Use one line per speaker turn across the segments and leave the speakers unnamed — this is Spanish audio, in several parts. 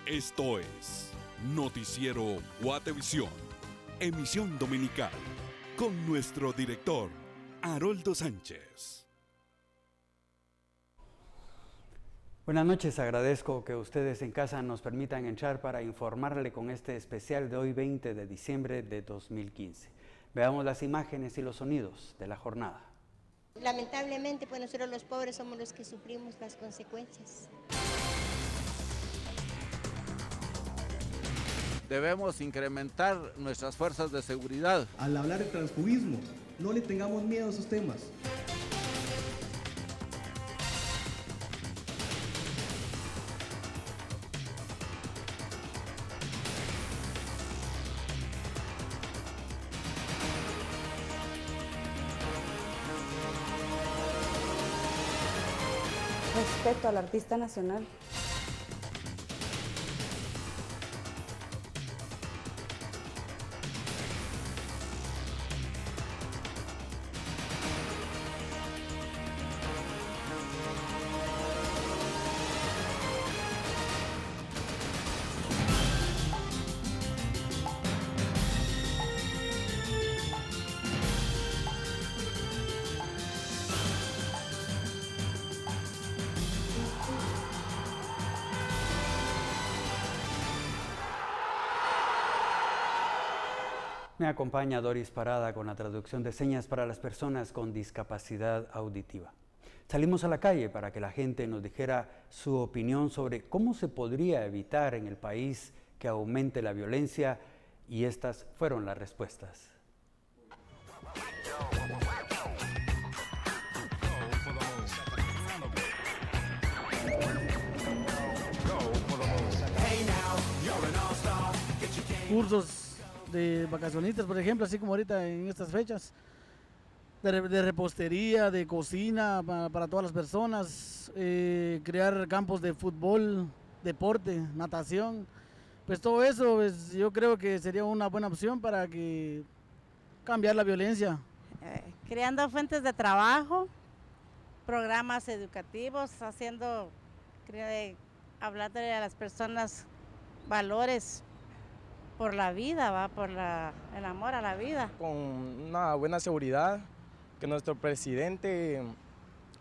Esto es Noticiero Guatevisión, emisión dominical, con nuestro director, Haroldo Sánchez.
Buenas noches, agradezco que ustedes en casa nos permitan entrar para informarle con este especial de hoy 20 de diciembre de 2015. Veamos las imágenes y los sonidos de la jornada.
Lamentablemente, pues nosotros los pobres somos los que sufrimos las consecuencias.
Debemos incrementar nuestras fuerzas de seguridad.
Al hablar de transfugismo, no le tengamos miedo a esos temas.
Respeto al artista nacional.
Me acompaña Doris Parada con la traducción de señas para las personas con discapacidad auditiva. Salimos a la calle para que la gente nos dijera su opinión sobre cómo se podría evitar en el país que aumente la violencia, y estas fueron las respuestas.
Cursos de vacacionistas, por ejemplo, así como ahorita en estas fechas, de repostería, de cocina para todas las personas, crear campos de fútbol, deporte, natación, pues todo eso pues, yo creo que sería una buena opción para que cambiar la violencia.
Creando fuentes de trabajo, programas educativos, hablándole a las personas valores por la vida, el amor a la vida.
Con una buena seguridad, que nuestro presidente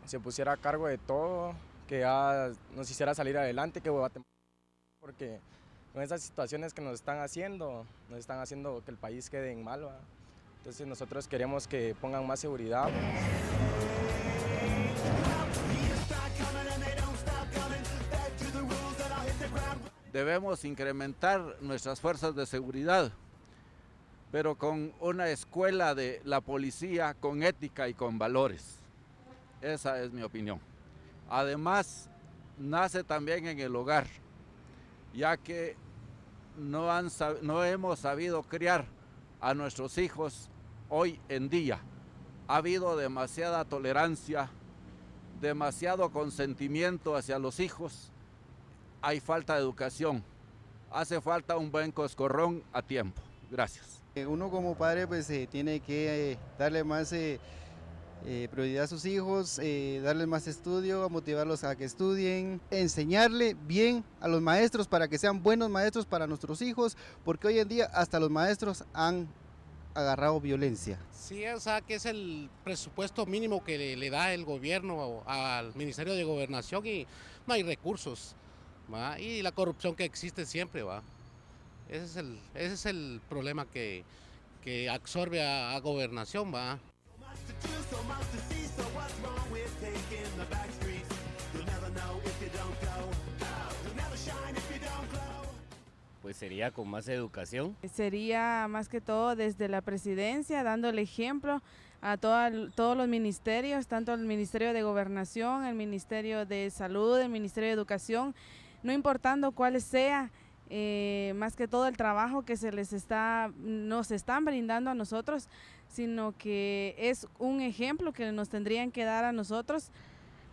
se pusiera a cargo de todo, que ya nos hiciera salir adelante, porque con esas situaciones que nos están haciendo que el país quede en mal, ¿va? Entonces nosotros queremos que pongan más seguridad.
Debemos incrementar nuestras fuerzas de seguridad, pero con una escuela de la policía con ética y con valores. Esa es mi opinión. Además, nace también en el hogar, ya que no hemos sabido criar a nuestros hijos hoy en día. Ha habido demasiada tolerancia, demasiado consentimiento hacia los hijos. Hay falta de educación, hace falta un buen coscorrón a tiempo. Gracias.
Uno como padre pues tiene que darle más prioridad a sus hijos, darles más estudio, motivarlos a que estudien, enseñarle bien a los maestros para que sean buenos maestros para nuestros hijos, porque hoy en día hasta los maestros han agarrado violencia.
Sí, o sea que es el presupuesto mínimo que le da el gobierno al Ministerio de Gobernación y no hay recursos. ¿Va? Y la corrupción que existe siempre, ¿va? Ese es el problema que absorbe a gobernación, ¿va?
Pues sería con más educación.
Sería más que todo desde la presidencia, dando el ejemplo a todos los ministerios, tanto el Ministerio de Gobernación, el Ministerio de Salud, el Ministerio de Educación, no importando cuál sea, más que todo el trabajo que nos están brindando a nosotros, sino que es un ejemplo que nos tendrían que dar a nosotros.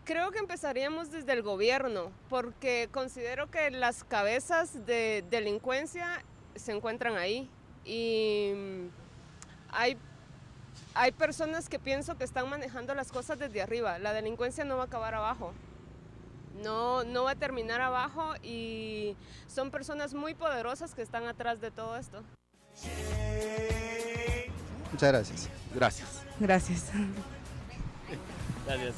Creo que empezaríamos desde el gobierno, porque considero que las cabezas de delincuencia se encuentran ahí y hay personas que pienso que están manejando las cosas desde arriba. La delincuencia no va a acabar abajo. no va a terminar abajo y son personas muy poderosas que están atrás de todo esto.
Muchas gracias.
Gracias.
Gracias.
Gracias.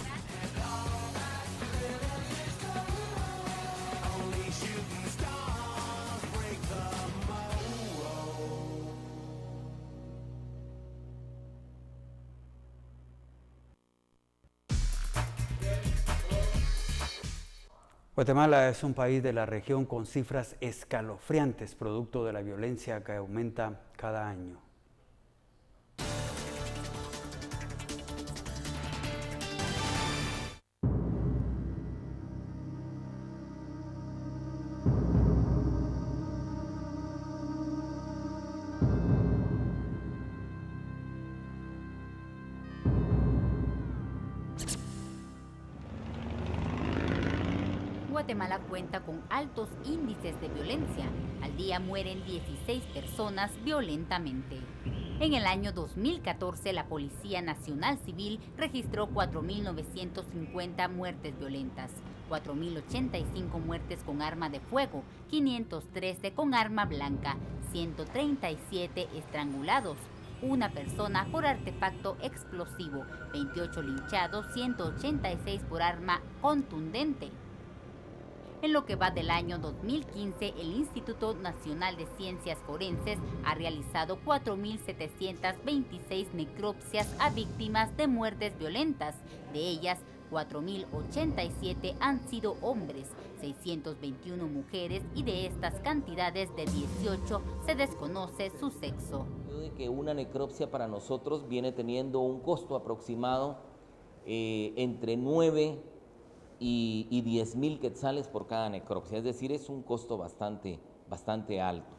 Guatemala es un país de la región con cifras escalofriantes producto de la violencia que aumenta cada año.
Guatemala cuenta con altos índices de violencia. Al día mueren 16 personas violentamente. En el año 2014, la Policía Nacional Civil registró 4.950 muertes violentas, 4.085 muertes con arma de fuego, 513 con arma blanca, 137 estrangulados, una persona por artefacto explosivo, 28 linchados, 186 por arma contundente. En lo que va del año 2015, el Instituto Nacional de Ciencias Forenses ha realizado 4.726 necropsias a víctimas de muertes violentas. De ellas, 4.087 han sido hombres, 621 mujeres y de estas cantidades de 18 se desconoce su sexo.
De que una necropsia para nosotros viene teniendo un costo aproximado entre 9 y 10,000 quetzales por cada necropsia, es decir, es un costo bastante alto.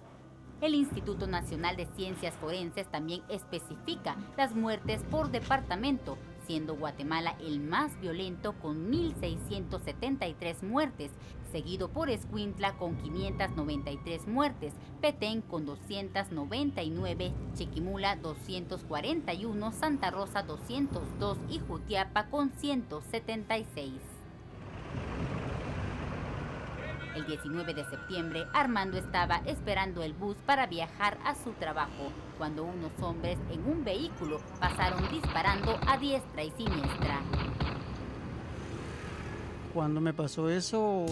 El Instituto Nacional de Ciencias Forenses también especifica las muertes por departamento, siendo Guatemala el más violento con 1.673 muertes, seguido por Escuintla con 593 muertes, Petén con 299, Chiquimula 241, Santa Rosa 202 y Jutiapa con 176. El 19 de septiembre, Armando estaba esperando el bus para viajar a su trabajo, cuando unos hombres en un vehículo pasaron disparando a diestra y siniestra.
Cuando me pasó eso,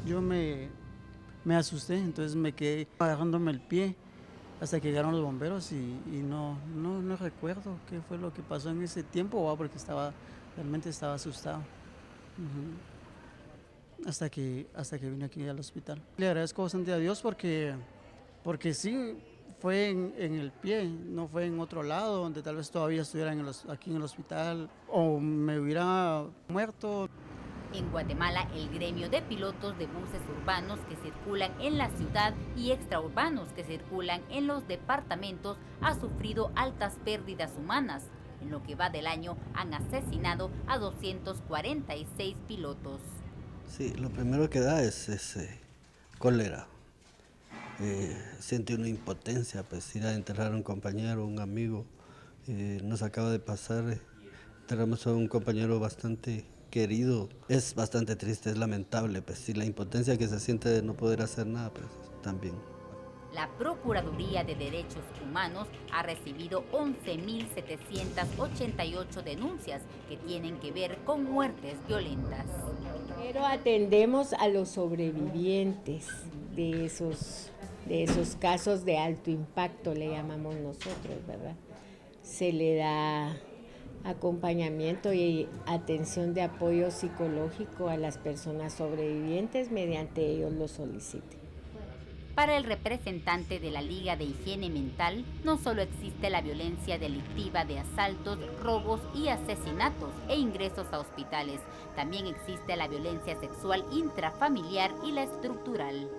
yo me asusté, entonces me quedé agarrándome el pie hasta que llegaron los bomberos y no recuerdo qué fue lo que pasó en ese tiempo, porque realmente estaba asustado. Hasta que vine aquí al hospital. Le agradezco bastante a Dios porque sí, fue en el pie, no fue en otro lado donde tal vez todavía estuviera aquí en el hospital o me hubiera muerto.
En Guatemala, el gremio de pilotos de buses urbanos que circulan en la ciudad y extraurbanos que circulan en los departamentos ha sufrido altas pérdidas humanas. En lo que va del año han asesinado a 246 pilotos.
Sí, lo primero que da es cólera. Siente una impotencia, pues ir a enterrar a un compañero, un amigo. Nos acaba de pasar, enterramos a un compañero bastante querido. Es bastante triste, es lamentable, pues, y la impotencia que se siente de no poder hacer nada, pues, también.
La Procuraduría de Derechos Humanos ha recibido 11.788 denuncias que tienen que ver con muertes violentas.
Pero atendemos a los sobrevivientes de esos casos de alto impacto, le llamamos nosotros, ¿verdad? Se le da acompañamiento y atención de apoyo psicológico a las personas sobrevivientes mediante ellos lo soliciten.
Para el representante de la Liga de Higiene Mental, no solo existe la violencia delictiva de asaltos, robos y asesinatos e ingresos a hospitales, también existe la violencia sexual intrafamiliar y la estructural.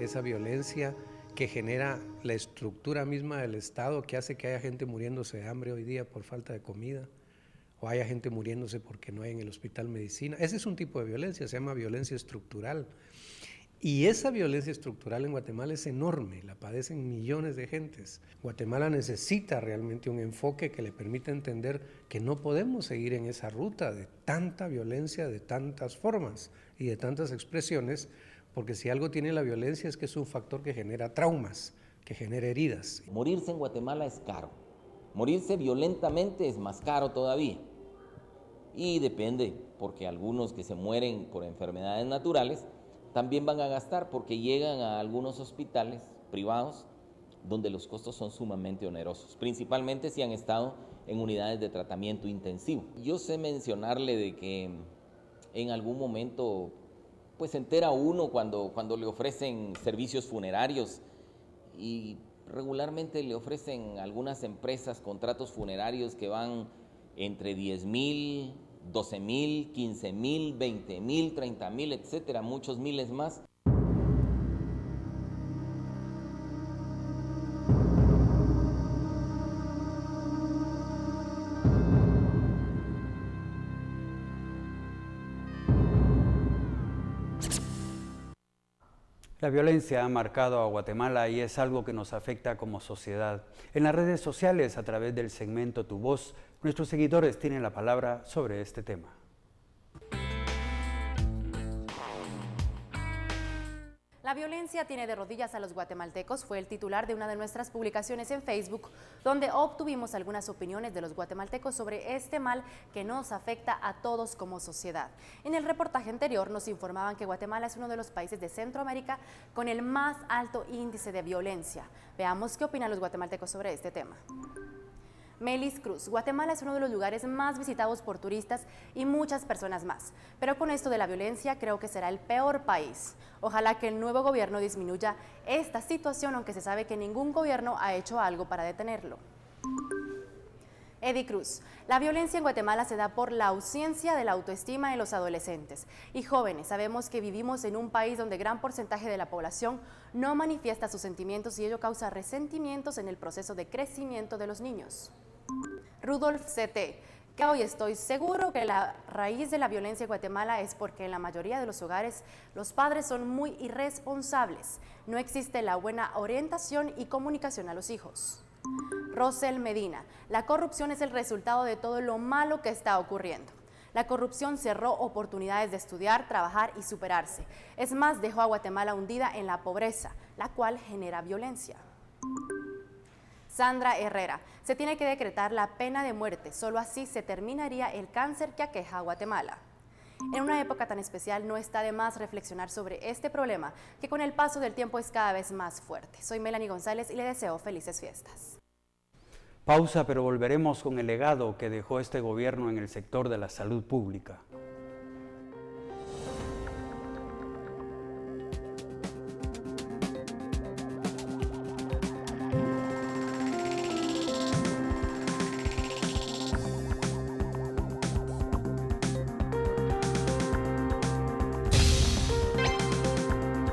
Esa violencia que genera la estructura misma del Estado, que hace que haya gente muriéndose de hambre hoy día por falta de comida, o haya gente muriéndose porque no hay en el hospital medicina. Ese es un tipo de violencia, se llama violencia estructural. Y esa violencia estructural en Guatemala es enorme, la padecen millones de gentes. Guatemala necesita realmente un enfoque que le permita entender que no podemos seguir en esa ruta de tanta violencia, de tantas formas y de tantas expresiones, porque si algo tiene la violencia es que es un factor que genera traumas, que genera heridas.
Morirse en Guatemala es caro, morirse violentamente es más caro todavía. Y depende, porque algunos que se mueren por enfermedades naturales también van a gastar porque llegan a algunos hospitales privados donde los costos son sumamente onerosos, principalmente si han estado en unidades de tratamiento intensivo. Yo sé mencionarle de que en algún momento pues se entera uno cuando le ofrecen servicios funerarios y regularmente le ofrecen algunas empresas contratos funerarios que van entre 10,000, 12,000, 15,000, 20,000, 30,000, etcétera, muchos miles más.
La violencia ha marcado a Guatemala y es algo que nos afecta como sociedad. En las redes sociales, a través del segmento Tu Voz, nuestros seguidores tienen la palabra sobre este tema.
La violencia tiene de rodillas a los guatemaltecos fue el titular de una de nuestras publicaciones en Facebook, donde obtuvimos algunas opiniones de los guatemaltecos sobre este mal que nos afecta a todos como sociedad. En el reportaje anterior nos informaban que Guatemala es uno de los países de Centroamérica con el más alto índice de violencia. Veamos qué opinan los guatemaltecos sobre este tema. Melis Cruz, Guatemala es uno de los lugares más visitados por turistas y muchas personas más, pero con esto de la violencia creo que será el peor país. Ojalá que el nuevo gobierno disminuya esta situación, aunque se sabe que ningún gobierno ha hecho algo para detenerlo. Eddie Cruz, la violencia en Guatemala se da por la ausencia de la autoestima de los adolescentes y jóvenes. Sabemos que vivimos en un país donde gran porcentaje de la población no manifiesta sus sentimientos y ello causa resentimientos en el proceso de crecimiento de los niños. Rudolf CT, que hoy estoy seguro que la raíz de la violencia en Guatemala es porque en la mayoría de los hogares los padres son muy irresponsables. No existe la buena orientación y comunicación a los hijos. Rosel Medina, la corrupción es el resultado de todo lo malo que está ocurriendo. La corrupción cerró oportunidades de estudiar, trabajar y superarse. Es más, dejó a Guatemala hundida en la pobreza, la cual genera violencia. Sandra Herrera, se tiene que decretar la pena de muerte, solo así se terminaría el cáncer que aqueja a Guatemala. En una época tan especial no está de más reflexionar sobre este problema, que con el paso del tiempo es cada vez más fuerte. Soy Melanie González y le deseo felices fiestas.
Pausa, pero volveremos con el legado que dejó este gobierno en el sector de la salud pública.